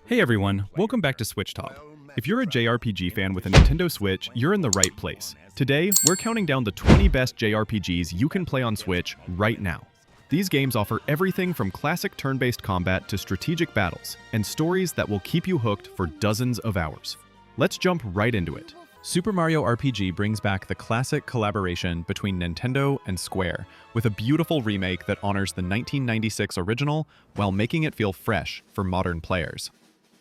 Hey everyone, welcome back to SwitchTop. If you're a JRPG fan with a Nintendo Switch, you're in the right place. Today, we're counting down the 20 best JRPGs you can play on Switch right now. These games offer everything from classic turn-based combat to strategic battles, and stories that will keep you hooked for dozens of hours. Let's jump right into it. Super Mario RPG brings back the classic collaboration between Nintendo and Square, with a beautiful remake that honors the 1996 original while making it feel fresh for modern players.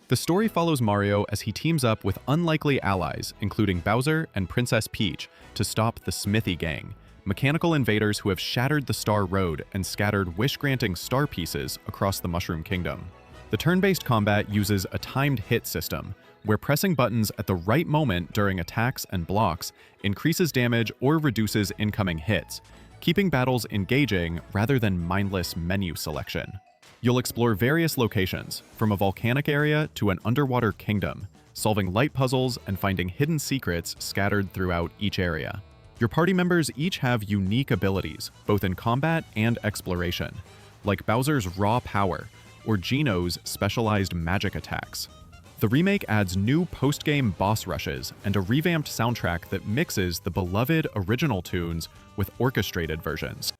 The story follows Mario as he teams up with unlikely allies, including Bowser and Princess Peach, to stop the Smithy Gang, mechanical invaders who have shattered the Star Road and scattered wish-granting star pieces across the Mushroom Kingdom. The turn-based combat uses a timed hit system, where pressing buttons at the right moment during attacks and blocks increases damage or reduces incoming hits, keeping battles engaging rather than mindless menu selection. You'll explore various locations, from a volcanic area to an underwater kingdom, solving light puzzles and finding hidden secrets scattered throughout each area. Your party members each have unique abilities, both in combat and exploration, like Bowser's raw power or Geno's specialized magic attacks. The remake adds new post-game boss rushes and a revamped soundtrack that mixes the beloved original tunes with orchestrated versions.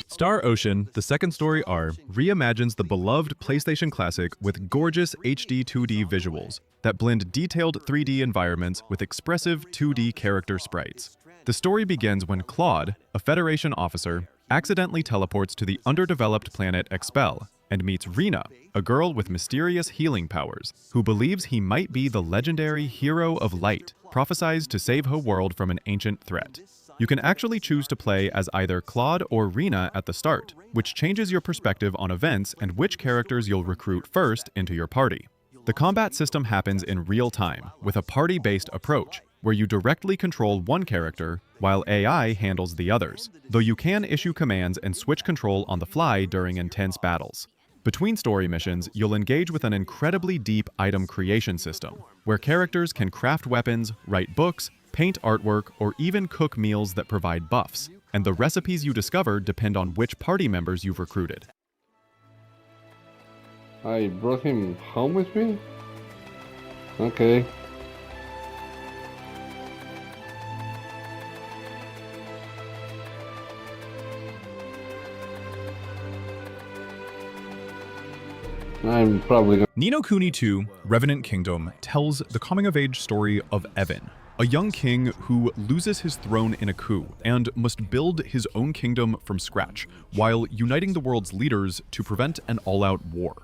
Star Ocean, the second story R, reimagines the beloved PlayStation classic with gorgeous HD 2D visuals that blend detailed 3D environments with expressive 2D character sprites. The story begins when Claude, a Federation officer, accidentally teleports to the underdeveloped planet Expel and meets Rena, a girl with mysterious healing powers, who believes he might be the legendary Hero of Light, prophesied to save her world from an ancient threat. You can actually choose to play as either Claude or Rena at the start, which changes your perspective on events and which characters you'll recruit first into your party. The combat system happens in real time, with a party-based approach, where you directly control one character, while AI handles the others, though you can issue commands and switch control on the fly during intense battles. Between story missions, you'll engage with an incredibly deep item creation system, where characters can craft weapons, write books, paint artwork, or even cook meals that provide buffs, and the recipes you discover depend on which party members you've recruited. I brought him home with me? Okay. I'm probably gonna... Ni no Kuni 2, Revenant Kingdom, tells the coming-of-age story of Evan, a young king who loses his throne in a coup and must build his own kingdom from scratch, while uniting the world's leaders to prevent an all-out war.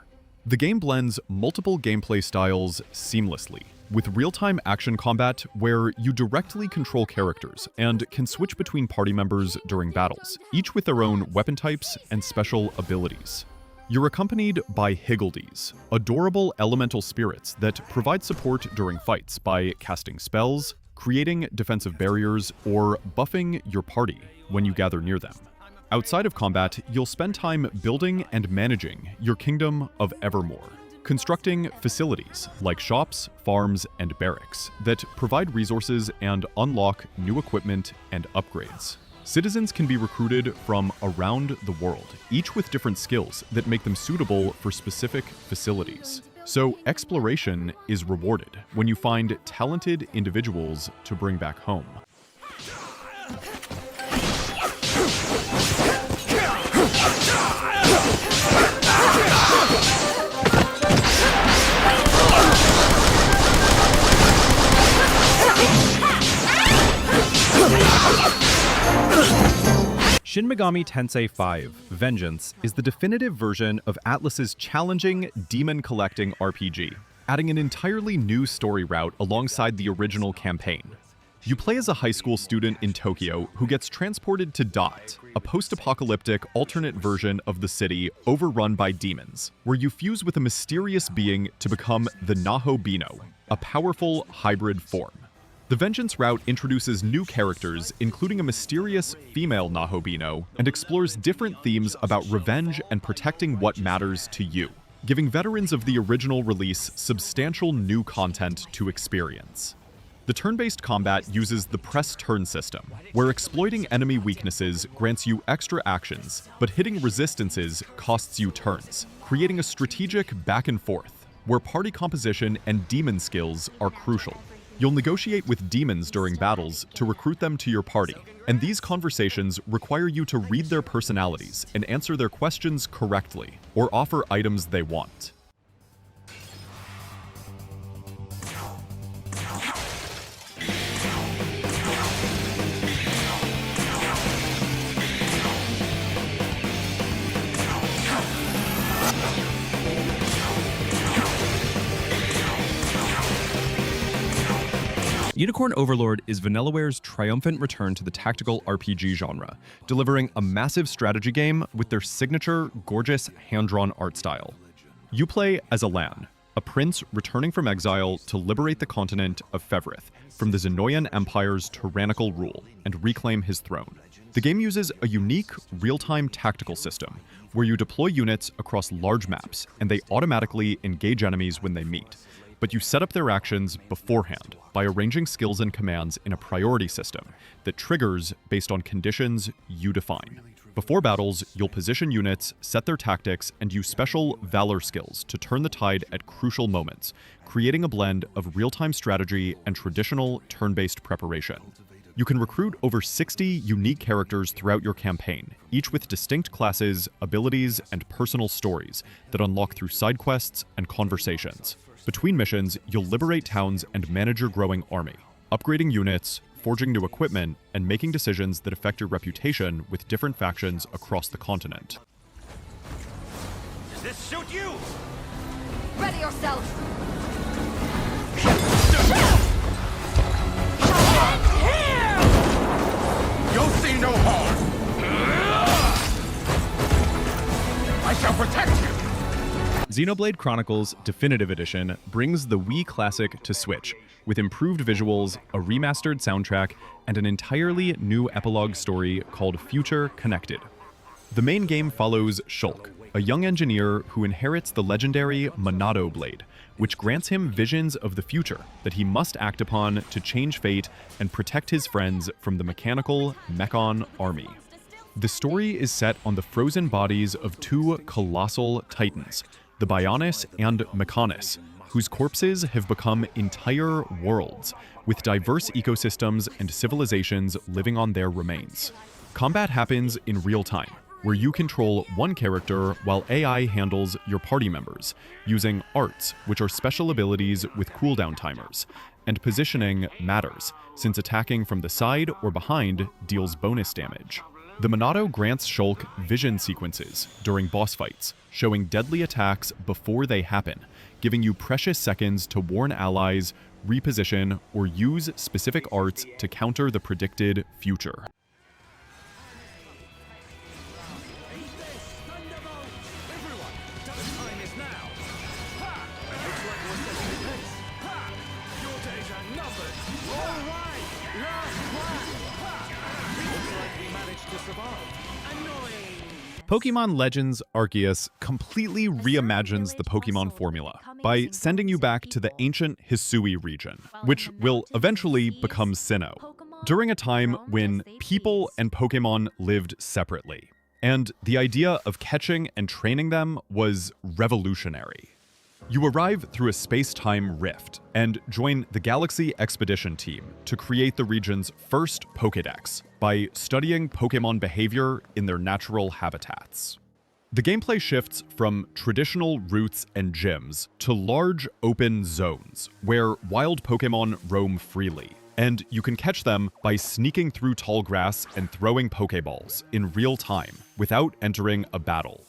The game blends multiple gameplay styles seamlessly, with real-time action combat where you directly control characters and can switch between party members during battles, each with their own weapon types and special abilities. You're accompanied by Higgledies, adorable elemental spirits that provide support during fights by casting spells, creating defensive barriers, or buffing your party when you gather near them. Outside of combat, you'll spend time building and managing your kingdom of Evermore, constructing facilities like shops, farms, and barracks that provide resources and unlock new equipment and upgrades. Citizens can be recruited from around the world, each with different skills that make them suitable for specific facilities. So exploration is rewarded when you find talented individuals to bring back home. Shin Megami Tensei 5: Vengeance is the definitive version of Atlus's challenging demon-collecting RPG, adding an entirely new story route alongside the original campaign. You play as a high school student in Tokyo who gets transported to Dot, a post-apocalyptic alternate version of the city overrun by demons, where you fuse with a mysterious being to become the Naho Bino, a powerful hybrid form. The Vengeance route introduces new characters, including a mysterious female Nahobino, and explores different themes about revenge and protecting what matters to you, giving veterans of the original release substantial new content to experience. The turn-based combat uses the press turn system, where exploiting enemy weaknesses grants you extra actions, but hitting resistances costs you turns, creating a strategic back and forth, where party composition and demon skills are crucial. You'll negotiate with demons during battles to recruit them to your party, and these conversations require you to read their personalities and answer their questions correctly, or offer items they want. Unicorn Overlord is Vanillaware's triumphant return to the tactical RPG genre, delivering a massive strategy game with their signature, gorgeous, hand-drawn art style. You play as Alan, a prince returning from exile to liberate the continent of Fevrith from the Xenoyan Empire's tyrannical rule and reclaim his throne. The game uses a unique, real-time tactical system, where you deploy units across large maps and they automatically engage enemies when they meet. But you set up their actions beforehand by arranging skills and commands in a priority system that triggers based on conditions you define. Before battles, you'll position units, set their tactics, and use special Valor skills to turn the tide at crucial moments, creating a blend of real-time strategy and traditional turn-based preparation. You can recruit over 60 unique characters throughout your campaign, each with distinct classes, abilities, and personal stories that unlock through side quests and conversations. Between missions, you'll liberate towns and manage your growing army, upgrading units, forging new equipment, and making decisions that affect your reputation with different factions across the continent. Does this suit you? Ready yourself! You'll see no harm! I shall protect you! Xenoblade Chronicles Definitive Edition brings the Wii Classic to Switch, with improved visuals, a remastered soundtrack, and an entirely new epilogue story called Future Connected. The main game follows Shulk, a young engineer who inherits the legendary Monado Blade, which grants him visions of the future that he must act upon to change fate and protect his friends from the mechanical Mechon army. The story is set on the frozen bodies of two colossal titans, the Bionis and Mechonis, whose corpses have become entire worlds, with diverse ecosystems and civilizations living on their remains. Combat happens in real time, where you control one character while AI handles your party members, using arts, which are special abilities with cooldown timers, and positioning matters, since attacking from the side or behind deals bonus damage. The Monado grants Shulk vision sequences during boss fights, showing deadly attacks before they happen, giving you precious seconds to warn allies, reposition, or use specific arts to counter the predicted future. Pokémon Legends Arceus completely reimagines the Pokémon formula by sending you back to the ancient Hisui region, which will eventually become Sinnoh, during a time when people and Pokémon lived separately, and the idea of catching and training them was revolutionary. You arrive through a space-time rift and join the Galaxy Expedition team to create the region's first Pokédex by studying Pokémon behavior in their natural habitats. The gameplay shifts from traditional routes and gyms to large open zones where wild Pokémon roam freely, and you can catch them by sneaking through tall grass and throwing Pokéballs in real time without entering a battle.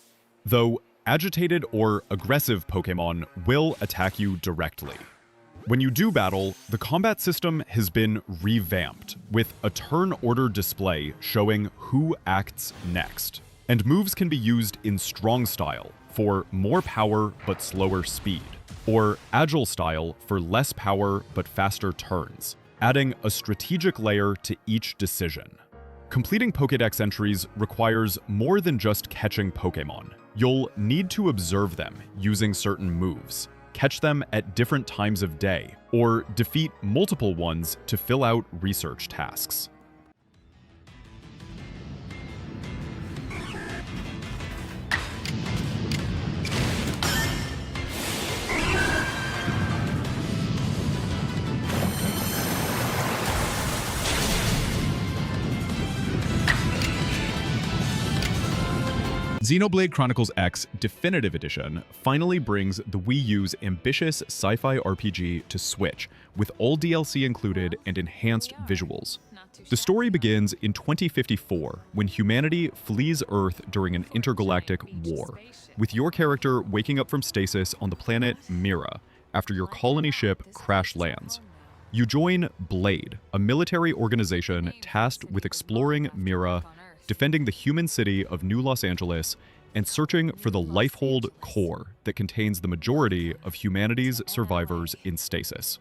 Though agitated or aggressive Pokémon will attack you directly. When you do battle, the combat system has been revamped with a turn order display showing who acts next. And moves can be used in strong style for more power but slower speed, or agile style for less power but faster turns, adding a strategic layer to each decision. Completing Pokédex entries requires more than just catching Pokémon. You'll need to observe them using certain moves, catch them at different times of day, or defeat multiple ones to fill out research tasks. Xenoblade Chronicles X Definitive Edition finally brings the Wii U's ambitious sci-fi RPG to Switch, with all DLC included and enhanced visuals. The story begins in 2054, when humanity flees Earth during an intergalactic war, with your character waking up from stasis on the planet Mira after your colony ship crash lands. You join Blade, a military organization tasked with exploring Mira, defending the human city of New Los Angeles, and searching for the Lifehold core that contains the majority of humanity's survivors in stasis.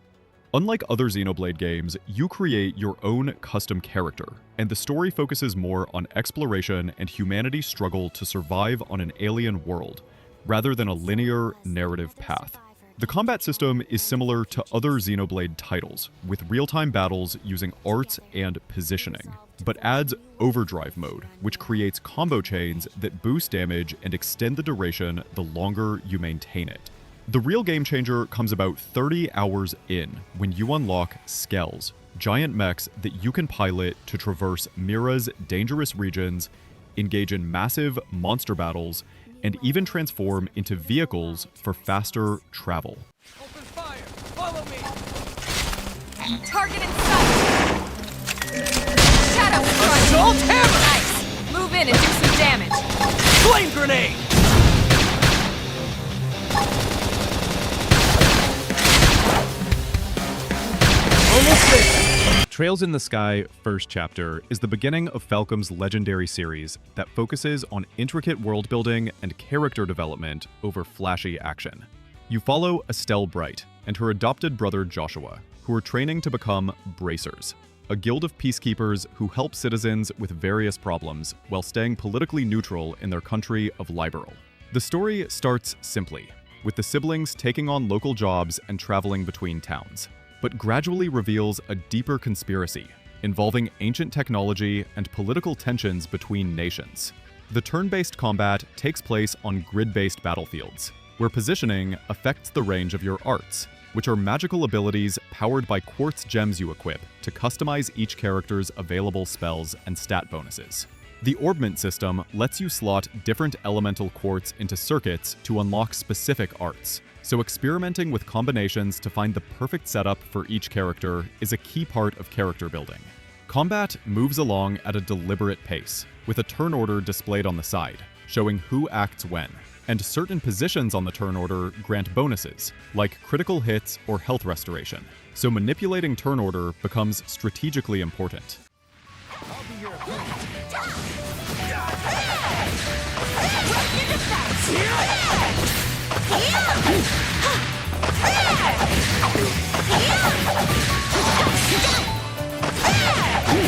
Unlike other Xenoblade games, you create your own custom character, and the story focuses more on exploration and humanity's struggle to survive on an alien world, rather than a linear narrative path. The combat system is similar to other Xenoblade titles, with real-time battles using arts and positioning, but adds Overdrive mode, which creates combo chains that boost damage and extend the duration the longer you maintain it. The real game changer comes about 30 hours in, when you unlock Skells, giant mechs that you can pilot to traverse Mira's dangerous regions, engage in massive monster battles, and even transform into vehicles for faster travel. Open fire! Follow me! Target in sight! Shadow strike! Assault hammer! Nice! Move in and do some damage! Flame grenade! Almost there! Trails in the Sky First Chapter is the beginning of Falcom's legendary series that focuses on intricate world building and character development over flashy action. You follow Estelle Bright and her adopted brother Joshua, who are training to become Bracers, a guild of peacekeepers who help citizens with various problems while staying politically neutral in their country of Liberal. The story starts simply, with the siblings taking on local jobs and traveling between towns, but gradually reveals a deeper conspiracy involving ancient technology and political tensions between nations. The turn-based combat takes place on grid-based battlefields, where positioning affects the range of your arts, which are magical abilities powered by quartz gems you equip to customize each character's available spells and stat bonuses. The orbment system lets you slot different elemental quartz into circuits to unlock specific arts, so experimenting with combinations to find the perfect setup for each character is a key part of character building. Combat moves along at a deliberate pace, with a turn order displayed on the side, showing who acts when, and certain positions on the turn order grant bonuses, like critical hits or health restoration, so manipulating turn order becomes strategically important.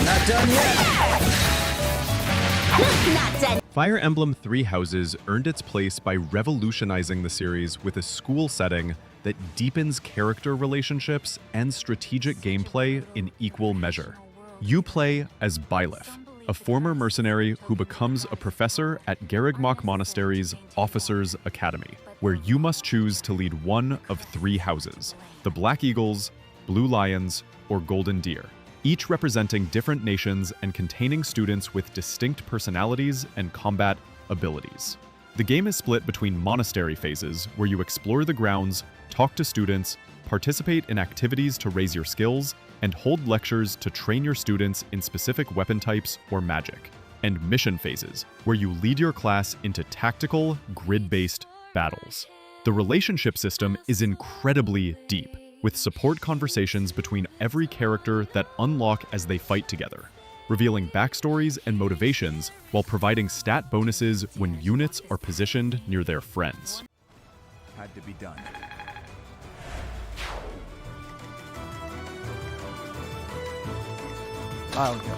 Not done yet! Not done! Fire Emblem Three Houses earned its place by revolutionizing the series with a school setting that deepens character relationships and strategic gameplay in equal measure. You play as Byleth, a former mercenary who becomes a professor at Garrigmach Monastery's Officers' Academy, where you must choose to lead one of three houses: the Black Eagles, Blue Lions, or Golden Deer, each representing different nations and containing students with distinct personalities and combat abilities. The game is split between monastery phases, where you explore the grounds, talk to students, participate in activities to raise your skills, and hold lectures to train your students in specific weapon types or magic, and mission phases, where you lead your class into tactical, grid-based battles. The relationship system is incredibly deep, with support conversations between every character that unlock as they fight together, revealing backstories and motivations while providing stat bonuses when units are positioned near their friends. Had to be done. I'll go.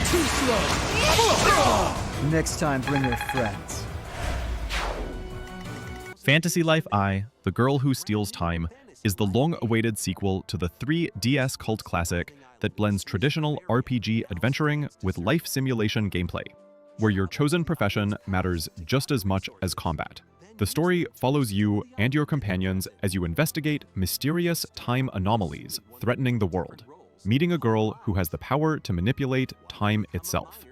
Too slow. Next time, bring your friends. Fantasy Life I, The Girl Who Steals Time, is the long-awaited sequel to the 3DS cult classic that blends traditional RPG adventuring with life simulation gameplay, where your chosen profession matters just as much as combat. The story follows you and your companions as you investigate mysterious time anomalies threatening the world, meeting a girl who has the power to manipulate time itself.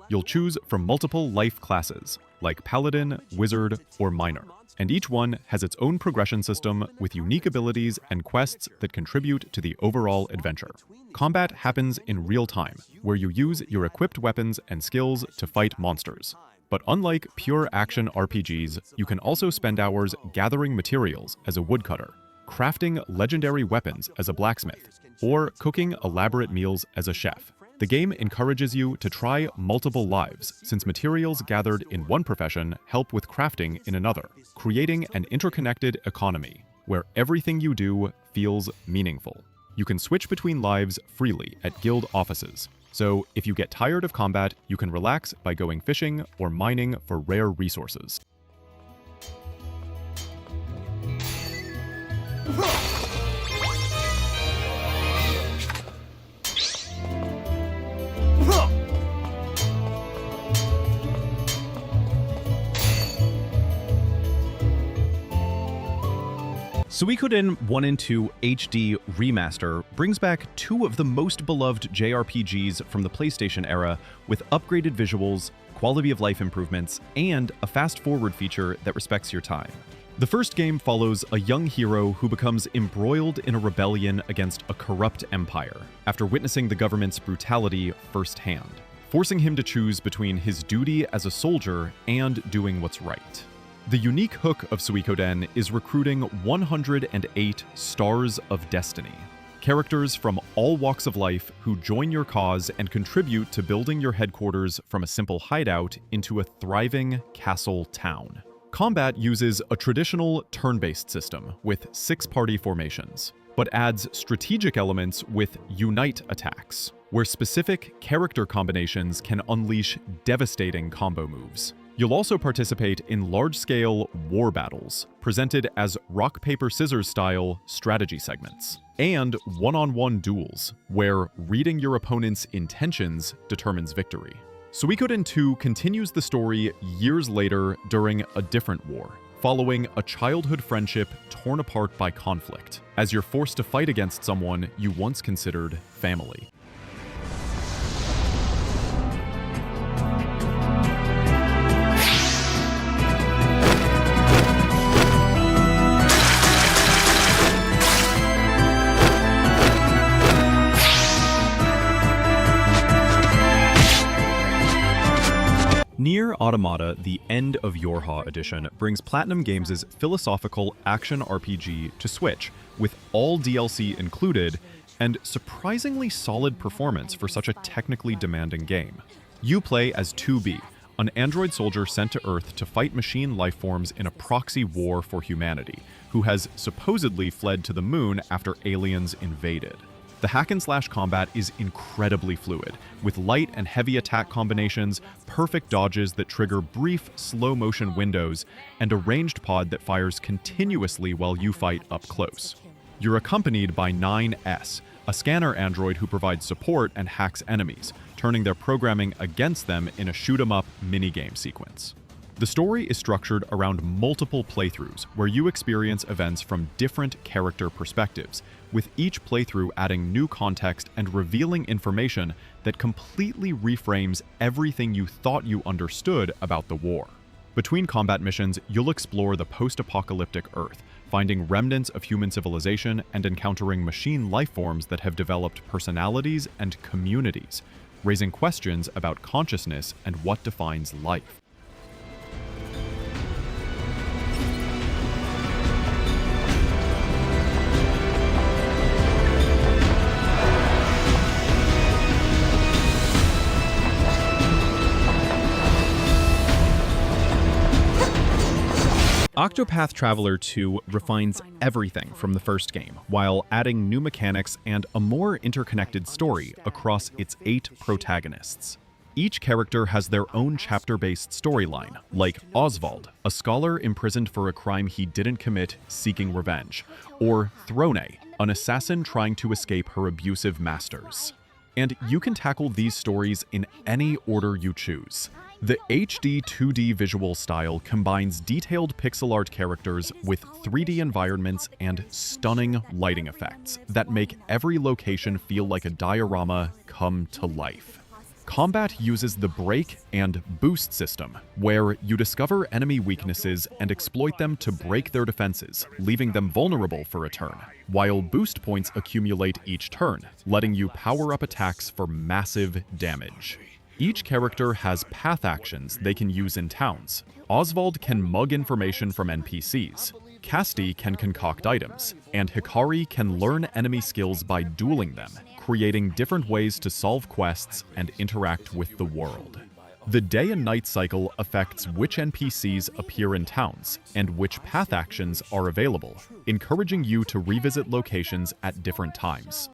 You'll choose from multiple life classes, like Paladin, Wizard, or Miner, and each one has its own progression system with unique abilities and quests that contribute to the overall adventure. Combat happens in real time, where you use your equipped weapons and skills to fight monsters. But unlike pure action RPGs, you can also spend hours gathering materials as a woodcutter, crafting legendary weapons as a blacksmith, or cooking elaborate meals as a chef. The game encourages you to try multiple lives, since materials gathered in one profession help with crafting in another, creating an interconnected economy where everything you do feels meaningful. You can switch between lives freely at guild offices, so if you get tired of combat, you can relax by going fishing or mining for rare resources. Suikoden 1 and 2 HD Remaster brings back two of the most beloved JRPGs from the PlayStation era with upgraded visuals, quality of life improvements, and a fast-forward feature that respects your time. The first game follows a young hero who becomes embroiled in a rebellion against a corrupt empire after witnessing the government's brutality firsthand, forcing him to choose between his duty as a soldier and doing what's right. The unique hook of Suikoden is recruiting 108 Stars of Destiny, characters from all walks of life who join your cause and contribute to building your headquarters from a simple hideout into a thriving castle town. Combat uses a traditional turn-based system with 6-party formations, but adds strategic elements with unite attacks, where specific character combinations can unleash devastating combo moves. You'll also participate in large-scale war battles, presented as rock-paper-scissors style strategy segments, and one-on-one duels, where reading your opponent's intentions determines victory. Suikoden 2 continues the story years later during a different war, following a childhood friendship torn apart by conflict, as you're forced to fight against someone you once considered family. NieR Automata, the End of YoRHa edition, brings Platinum Games' philosophical action RPG to Switch, with all DLC included, and surprisingly solid performance for such a technically demanding game. You play as 2B, an android soldier sent to Earth to fight machine lifeforms in a proxy war for humanity, who has supposedly fled to the moon after aliens invaded. The hack-and-slash combat is incredibly fluid, with light and heavy attack combinations, perfect dodges that trigger brief, slow-motion windows, and a ranged pod that fires continuously while you fight up close. You're accompanied by 9S, a scanner android who provides support and hacks enemies, turning their programming against them in a shoot-'em-up minigame sequence. The story is structured around multiple playthroughs, where you experience events from different character perspectives, with each playthrough adding new context and revealing information that completely reframes everything you thought you understood about the war. Between combat missions, you'll explore the post-apocalyptic Earth, finding remnants of human civilization and encountering machine lifeforms that have developed personalities and communities, raising questions about consciousness and what defines life. Octopath Traveler 2 refines everything from the first game, while adding new mechanics and a more interconnected story across its 8 protagonists. Each character has their own chapter-based storyline, like Oswald, a scholar imprisoned for a crime he didn't commit seeking revenge, or Throne, an assassin trying to escape her abusive masters. And you can tackle these stories in any order you choose. The HD 2D visual style combines detailed pixel art characters with 3D environments and stunning lighting effects that make every location feel like a diorama come to life. Combat uses the break and boost system, where you discover enemy weaknesses and exploit them to break their defenses, leaving them vulnerable for a turn, while boost points accumulate each turn, letting you power up attacks for massive damage. Each character has path actions they can use in towns. Oswald can mug information from NPCs, Casti can concoct items, and Hikari can learn enemy skills by dueling them, creating different ways to solve quests and interact with the world. The day and night cycle affects which NPCs appear in towns and which path actions are available, encouraging you to revisit locations at different times.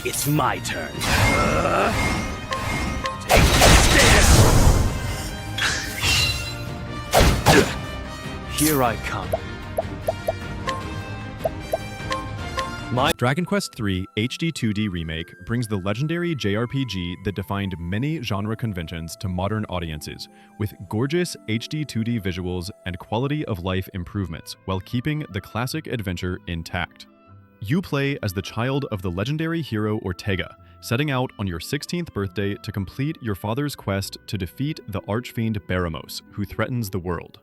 It's my turn. Here I come. Dragon Quest III HD 2D Remake brings the legendary JRPG that defined many genre conventions to modern audiences, with gorgeous HD 2D visuals and quality of life improvements while keeping the classic adventure intact. You play as the child of the legendary hero Ortega, setting out on your 16th birthday to complete your father's quest to defeat the archfiend Baramos, who threatens the world.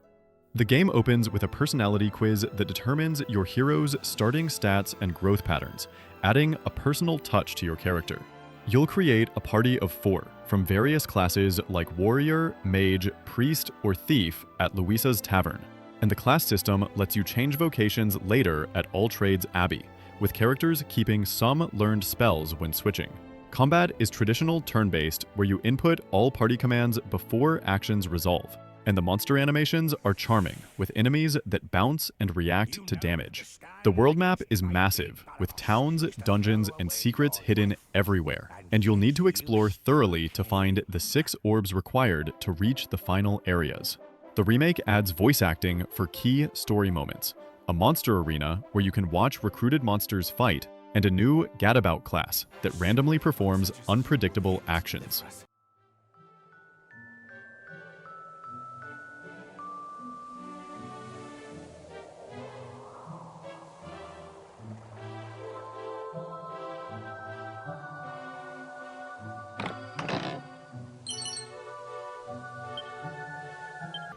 The game opens with a personality quiz that determines your hero's starting stats and growth patterns, adding a personal touch to your character. You'll create a party of 4 from various classes like warrior, mage, priest, or thief at Louisa's Tavern, and the class system lets you change vocations later at All Trades Abbey, with characters keeping some learned spells when switching. Combat is traditional turn-based, where you input all party commands before actions resolve, and the monster animations are charming, with enemies that bounce and react to damage. The world map is massive, with towns, dungeons, and secrets hidden everywhere, and you'll need to explore thoroughly to find the 6 orbs required to reach the final areas. The remake adds voice acting for key story moments, a monster arena where you can watch recruited monsters fight, and a new Gadabout class that randomly performs unpredictable actions.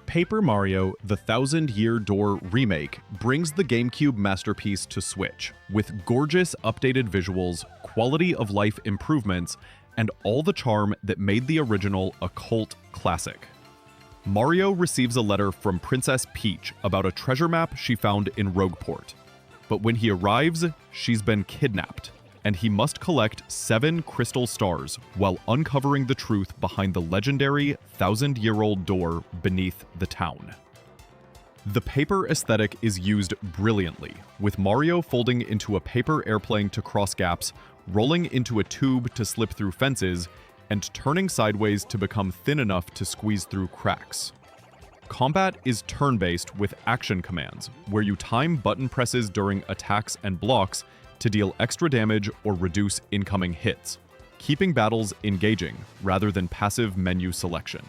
Paper Mario: The Thousand-Year Door Remake brings the GameCube masterpiece to Switch, with gorgeous updated visuals, quality of life improvements, and all the charm that made the original a cult classic. Mario receives a letter from Princess Peach about a treasure map she found in Rogueport. But when he arrives, she's been kidnapped, and he must collect 7 crystal stars while uncovering the truth behind the legendary thousand-year-old door beneath the town. The paper aesthetic is used brilliantly, with Mario folding into a paper airplane to cross gaps, rolling into a tube to slip through fences, and turning sideways to become thin enough to squeeze through cracks. Combat is turn-based with action commands, where you time button presses during attacks and blocks to deal extra damage or reduce incoming hits, keeping battles engaging rather than passive menu selection.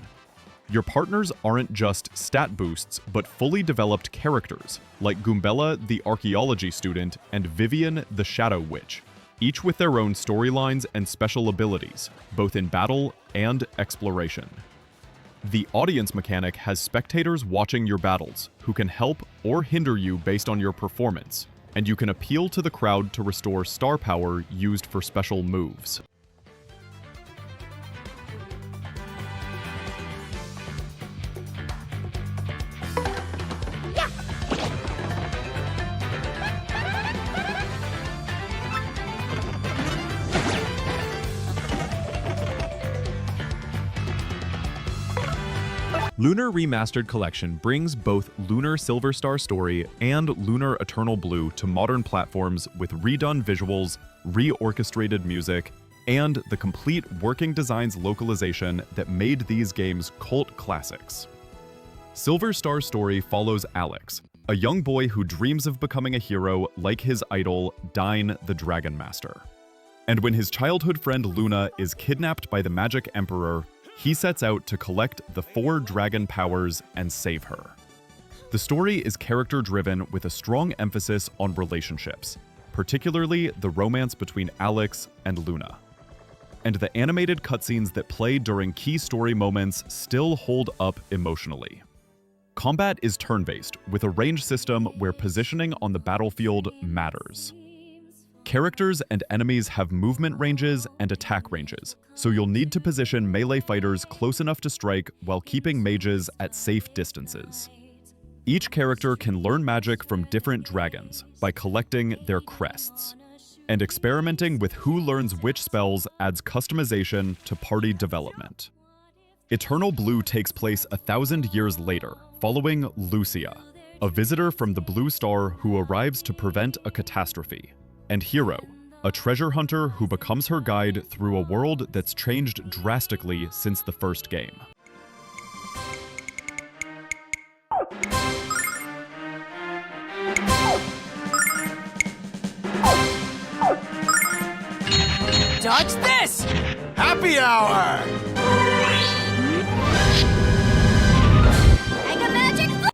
Your partners aren't just stat boosts, but fully developed characters, like Goombella the archaeology student and Vivian the Shadow Witch, each with their own storylines and special abilities, both in battle and exploration. The audience mechanic has spectators watching your battles, who can help or hinder you based on your performance, and you can appeal to the crowd to restore star power used for special moves. Lunar Remastered Collection brings both Lunar Silver Star Story and Lunar Eternal Blue to modern platforms with redone visuals, reorchestrated music, and the complete working designs localization that made these games cult classics. Silver Star Story follows Alex, a young boy who dreams of becoming a hero like his idol, Dyne the Dragon Master. And when his childhood friend Luna is kidnapped by the Magic Emperor, he sets out to collect the 4 dragon powers and save her. The story is character-driven with a strong emphasis on relationships, particularly the romance between Alex and Luna. And the animated cutscenes that play during key story moments still hold up emotionally. Combat is turn-based, with a range system where positioning on the battlefield matters. Characters and enemies have movement ranges and attack ranges, so you'll need to position melee fighters close enough to strike while keeping mages at safe distances. Each character can learn magic from different dragons by collecting their crests, and experimenting with who learns which spells adds customization to party development. Eternal Blue takes place 1,000 years later, following Lucia, a visitor from the Blue Star who arrives to prevent a catastrophe, and Hero, a treasure hunter who becomes her guide through a world that's changed drastically since the first game. Dodge this! Happy hour!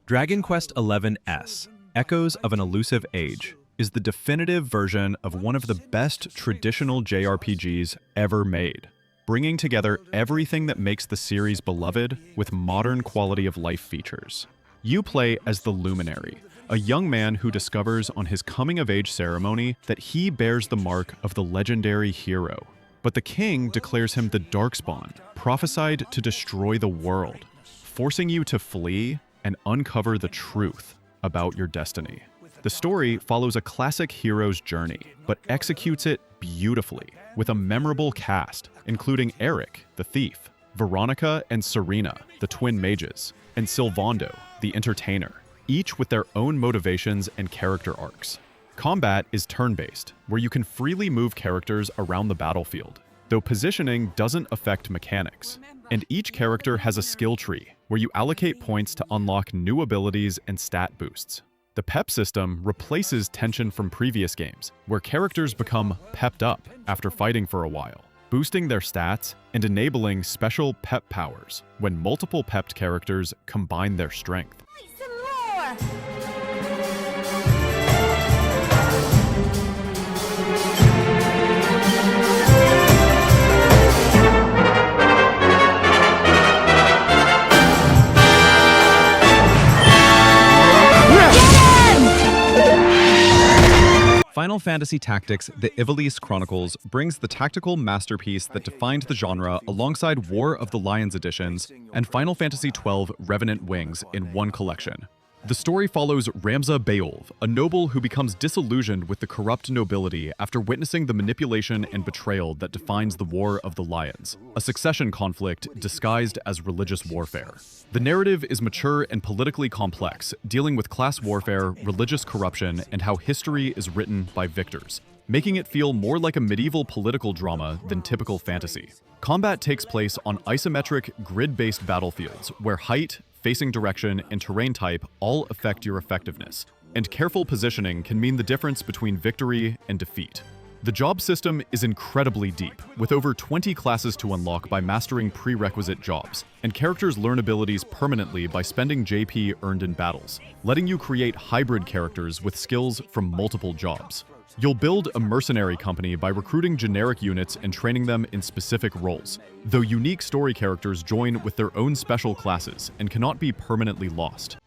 Dragon Quest XI-S, Echoes of an Elusive Age, is the definitive version of one of the best traditional JRPGs ever made, bringing together everything that makes the series beloved with modern quality of life features. You play as the Luminary, a young man who discovers on his coming-of-age ceremony that he bears the mark of the legendary hero. But the king declares him the Darkspawn, prophesied to destroy the world, forcing you to flee and uncover the truth about your destiny. The story follows a classic hero's journey, but executes it beautifully, with a memorable cast, including Eric, the thief, Veronica and Serena, the twin mages, and Sylvando, the entertainer, each with their own motivations and character arcs. Combat is turn-based, where you can freely move characters around the battlefield, though positioning doesn't affect mechanics. And each character has a skill tree, where you allocate points to unlock new abilities and stat boosts. The pep system replaces tension from previous games, where characters become pepped up after fighting for a while, boosting their stats and enabling special pep powers when multiple pepped characters combine their strength. Some more! Final Fantasy Tactics: The Ivalice Chronicles brings the tactical masterpiece that defined the genre alongside War of the Lions editions and Final Fantasy XII Revenant Wings in one collection. The story follows Ramza Beolv, a noble who becomes disillusioned with the corrupt nobility after witnessing the manipulation and betrayal that defines the War of the Lions, a succession conflict disguised as religious warfare. The narrative is mature and politically complex, dealing with class warfare, religious corruption, and how history is written by victors, making it feel more like a medieval political drama than typical fantasy. Combat takes place on isometric, grid-based battlefields where height, facing direction, and terrain type all affect your effectiveness, and careful positioning can mean the difference between victory and defeat. The job system is incredibly deep, with over 20 classes to unlock by mastering prerequisite jobs, and characters learn abilities permanently by spending JP earned in battles, letting you create hybrid characters with skills from multiple jobs. You'll build a mercenary company by recruiting generic units and training them in specific roles, though unique story characters join with their own special classes and cannot be permanently lost.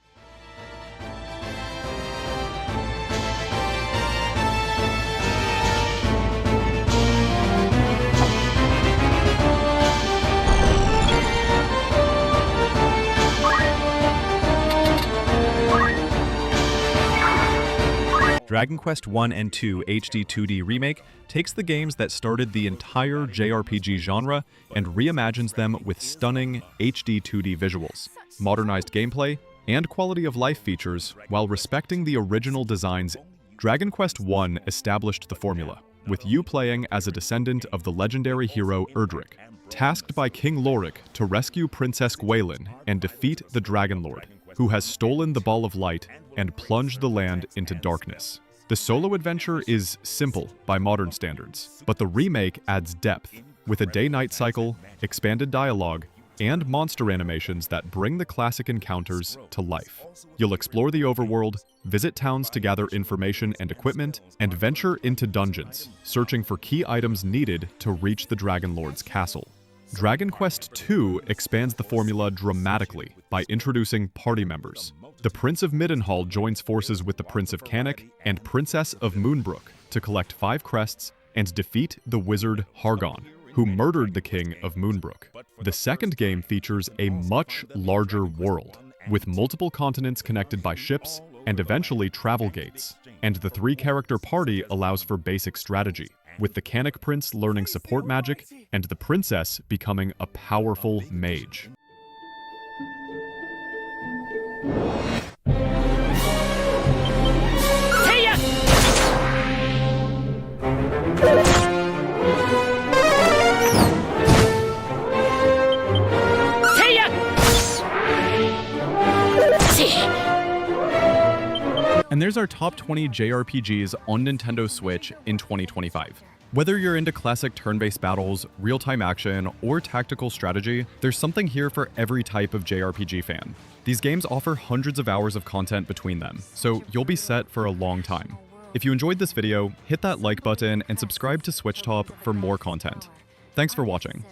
Dragon Quest I and II HD 2D Remake takes the games that started the entire JRPG genre and reimagines them with stunning HD 2D visuals, modernized gameplay, and quality of life features while respecting the original designs. Dragon Quest I established the formula, with you playing as a descendant of the legendary hero Erdrick, tasked by King Lorik to rescue Princess Gwaelin and defeat the Dragon Lord, who has stolen the Ball of Light and plunged the land into darkness. The solo adventure is simple by modern standards, but the remake adds depth, with a day-night cycle, expanded dialogue, and monster animations that bring the classic encounters to life. You'll explore the overworld, visit towns to gather information and equipment, and venture into dungeons, searching for key items needed to reach the Dragon Lord's castle. Dragon Quest II expands the formula dramatically by introducing party members. The Prince of Middenhall joins forces with the Prince of Canik and Princess of Moonbrook to collect 5 crests and defeat the wizard Hargon, who murdered the King of Moonbrook. The second game features a much larger world, with multiple continents connected by ships and eventually travel gates, and the 3-character party allows for basic strategy, with the Canik Prince learning support magic and the princess becoming a powerful mage. And there's our top 20 JRPGs on Nintendo Switch in 2025. Whether you're into classic turn-based battles, real-time action, or tactical strategy, there's something here for every type of JRPG fan. These games offer hundreds of hours of content between them, so you'll be set for a long time. If you enjoyed this video, hit that like button and subscribe to SwitchTop for more content. Thanks for watching.